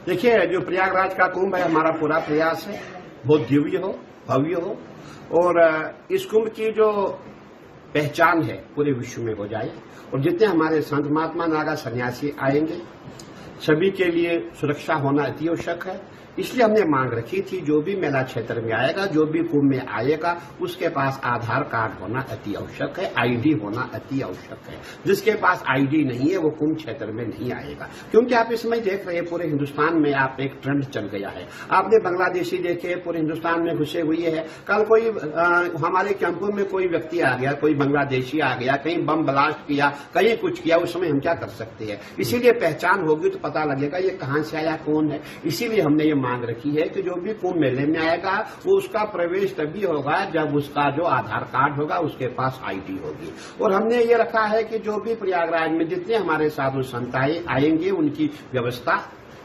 देखिए, जो प्रयागराज का कुंभ है, हमारा पूरा प्रयास है बहुत दिव्य हो, भव्य हो और इस कुंभ की जो पहचान है पूरे विश्व में हो जाए और जितने हमारे संत महात्मा नागा सन्यासी आएंगे सभी के लिए सुरक्षा होना अति आवश्यक है। इसलिए हमने मांग रखी थी जो भी मेला क्षेत्र में आएगा, जो भी कुंभ में आएगा, उसके पास आधार कार्ड होना अति आवश्यक है, आईडी होना अति आवश्यक है। जिसके पास आईडी नहीं है वो कुंभ क्षेत्र में नहीं आएगा, क्योंकि आप इसमें देख रहे हैं पूरे हिंदुस्तान में आप एक ट्रेंड चल गया है। आपने बांग्लादेशी देखे पूरे हिंदुस्तान में घुसे हुए है। कल कोई हमारे कैंपों में कोई व्यक्ति आ गया, कोई बांग्लादेशी आ गया, कहीं बम ब्लास्ट किया, कहीं कुछ किया, उस समय हम क्या कर सकते हैं। इसीलिए पहचान होगी तो पता लगेगा ये कहां से आया, कौन है। इसीलिए हमने ये मांग रखी है कि जो भी कुंभ मेले में आएगा वो उसका प्रवेश तभी होगा जब उसका जो आधार कार्ड होगा उसके पास आईडी होगी। और हमने ये रखा है कि जो भी प्रयागराज में जितने हमारे साधु संत आएंगे उनकी व्यवस्था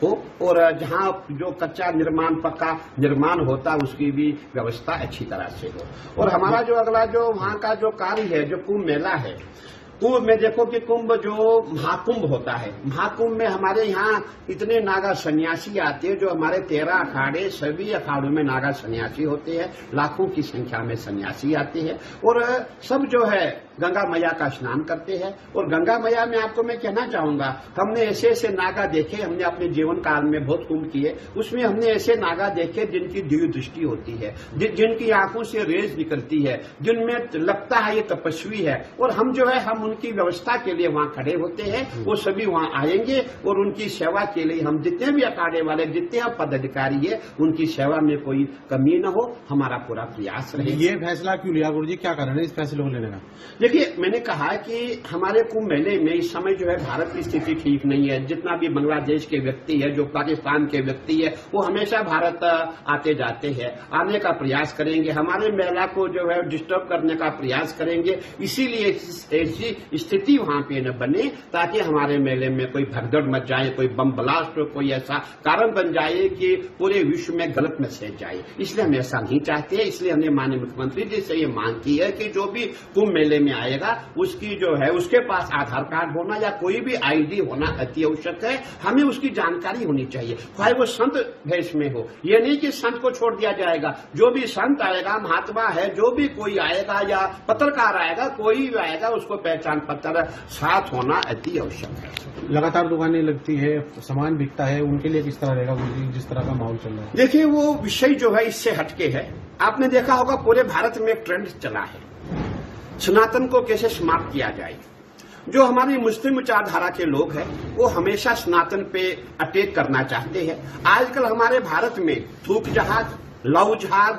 हो और जहां जो कच्चा निर्माण पक्का निर्माण होता उसकी भी व्यवस्था अच्छी तरह से हो। और हमारा जो अगला जो वहां का जो कार्य है, जो कुंभ मेला है, कुंभ में देखो कि कुंभ जो महाकुंभ होता है, महाकुंभ में हमारे यहाँ इतने नागा सन्यासी आते हैं। जो हमारे 13 अखाड़े, सभी अखाड़ों में नागा सन्यासी होते हैं, लाखों की संख्या में सन्यासी आते हैं और सब जो है गंगा मैया का स्नान करते हैं। और गंगा मैया में आपको मैं कहना चाहूंगा, हमने ऐसे ऐसे नागा देखे, हमने अपने जीवन काल में बहुत कुंभ किए, उसमें हमने ऐसे नागा देखे जिनकी दिव्य दृष्टि होती है, जिनकी आंखों से रेज निकलती है, जिनमें लगता है ये तपस्वी है। और हम जो है हम उनकी व्यवस्था के लिए वहां खड़े होते हैं। वो सभी वहां आएंगे और उनकी सेवा के लिए हम जितने भी अखाड़े वाले, जितने पदाधिकारी है, उनकी सेवा में कोई कमी न हो, हमारा पूरा प्रयास रहे। ये फैसला क्यों लिया गुरु जी, क्या कारण है इस फैसले को लेने का? देखिए, मैंने कहा कि हमारे कुंभ मेले में इस समय जो है भारत की स्थिति ठीक नहीं है। जितना भी बांग्लादेश के व्यक्ति है, जो पाकिस्तान के व्यक्ति है, वो हमेशा भारत आते जाते हैं, आने का प्रयास करेंगे, हमारे मेला को जो है डिस्टर्ब करने का प्रयास करेंगे। इसीलिए ऐसी स्थिति वहां पे न बने ताकि हमारे मेले में कोई भगदड़ मच जाए, कोई बम ब्लास्ट हो, कोई ऐसा कारण बन जाए कि पूरे विश्व में गलत मैसेज जाए। इसलिए हम ऐसा नहीं चाहते हैं। इसलिए हमने माननीय मुख्यमंत्री जी से ये मांग की है कि जो भी कुंभ मेले में आएगा उसकी जो है उसके पास आधार कार्ड होना या कोई भी आईडी होना अति आवश्यक है। हमें उसकी जानकारी होनी चाहिए, चाहे वो संत भेष में हो। ये नहीं कि संत को छोड़ दिया जाएगा। जो भी संत आएगा, महात्मा है, जो भी कोई आएगा या पत्रकार आएगा, कोई भी आएगा, उसको पहचान पत्र साथ होना अति आवश्यक है। लगातार दुकानें लगती है, सामान बिकता है, उनके लिए किस तरह रहेगा गुरु जी, जिस तरह का माहौल चल रहा है? देखिए, वो विषय जो है इससे हटके है। आपने देखा होगा पूरे भारत में एक ट्रेंड चला है, सनातन को कैसे समाप्त किया जाए। जो हमारी मुस्लिम विचारधारा के लोग हैं वो हमेशा सनातन पे अटैक करना चाहते हैं। आजकल हमारे भारत में थूक जहाज, लव जहाज,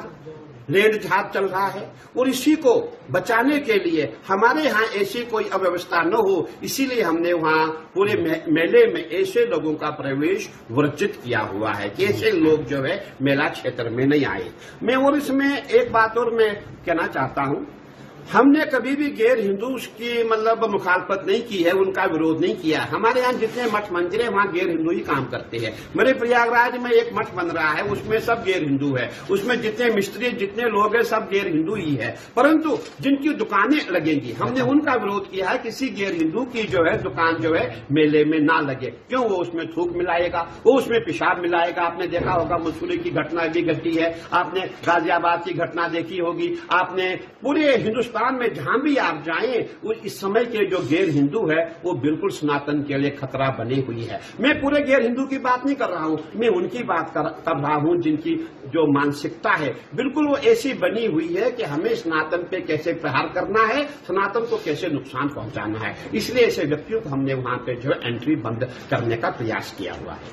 लैंड जहाज चल रहा है और इसी को बचाने के लिए हमारे यहाँ ऐसी कोई अव्यवस्था न हो, इसीलिए हमने वहाँ पूरे मेले में ऐसे लोगों का प्रवेश वर्जित किया हुआ है कि ऐसे लोग जो है मेला क्षेत्र में नहीं आए। मैं और इसमें एक बात और मैं कहना चाहता हूँ, हमने कभी भी गैर हिंदू की मतलब मुखालफत नहीं की है, उनका विरोध नहीं किया। हमारे यहाँ जितने मठ मंदिर है वहाँ गैर हिंदू ही काम करते हैं। मेरे प्रयागराज में एक मठ बन रहा है, उसमें सब गैर हिंदू है, उसमें जितने मिस्त्री जितने लोग हैं सब गैर हिंदू ही है। परंतु जिनकी दुकानें लगेंगी हमने उनका विरोध किया है, किसी गैर हिंदू की जो है दुकान जो है मेले में ना लगे। क्यों? वो उसमें थूक मिलाएगा, वो उसमें पेशाब मिलाएगा। आपने देखा होगा मसूरी की घटना भी घटी है, आपने गाजियाबाद की घटना देखी होगी, आपने पूरे हिंदुस्तान में जहां भी आप जाएं इस समय के जो गैर हिंदू है वो बिल्कुल सनातन के लिए खतरा बनी हुई है। मैं पूरे गैर हिंदू की बात नहीं कर रहा हूं, मैं उनकी बात कर रहा हूं जिनकी जो मानसिकता है बिल्कुल वो ऐसी बनी हुई है कि हमें सनातन पे कैसे प्रहार करना है, सनातन को कैसे नुकसान पहुंचाना है। इसलिए ऐसे व्यक्तियों को हमने वहां पे जो एंट्री बंद करने का प्रयास किया हुआ है।